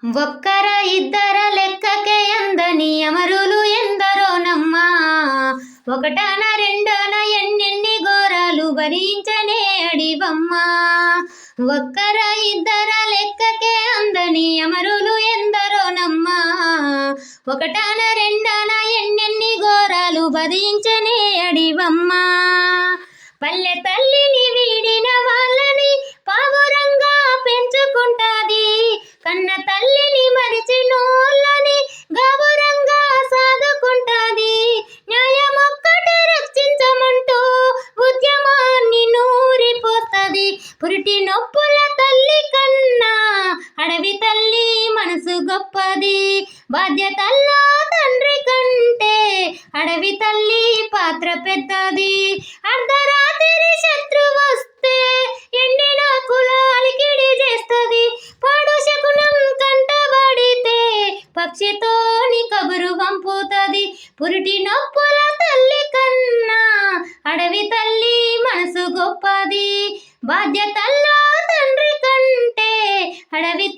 ఒక్కర ఇద్దర లెక్కకే అందని అమరులు ఎందరోనమ్మా. ఒకటన రెండన ఎన్నెన్ని ఘోరాలు భరించనే అడివమ్మా. ఒక్కర ఇద్దర లెక్కకే అందని అమరులు ఎందరోనమ్మా. ఒకటన రెండన ఎన్నెన్ని ఘోరాలు భరించనే అడివమ్మా. పల్లె తల్లిని వీడిన వాళ్ళని పావురంగా పెంచుకుంటాది. కన్న తల్లిని మరిచినోళ్ళని గాబురంగా సాదుకుంటాది. న్యాయమొక్కటి రక్షించమంటూ ఉద్యమాన్ని నూరిపోస్తది. పురిటి నొప్పుల తల్లి కన్నా అడవి తల్లి మనసు గొప్పది. బాధ్యతల్లో తండ్రి కంటే అడవి తల్లి పాత్ర పెద్దది. అర్ధరాత్రి శత్రు వస్తే ఎండిన కులాలికిడి చేస్తది. పాడు శకునం కంటబడితే పక్షితోని కబురు పంపుతది. పురిటి నొప్పుల తల్లి కన్నా అడవి తల్లి మనసు గొప్పది. బాధ్యతల్లో తండ్రి కంటే అడవి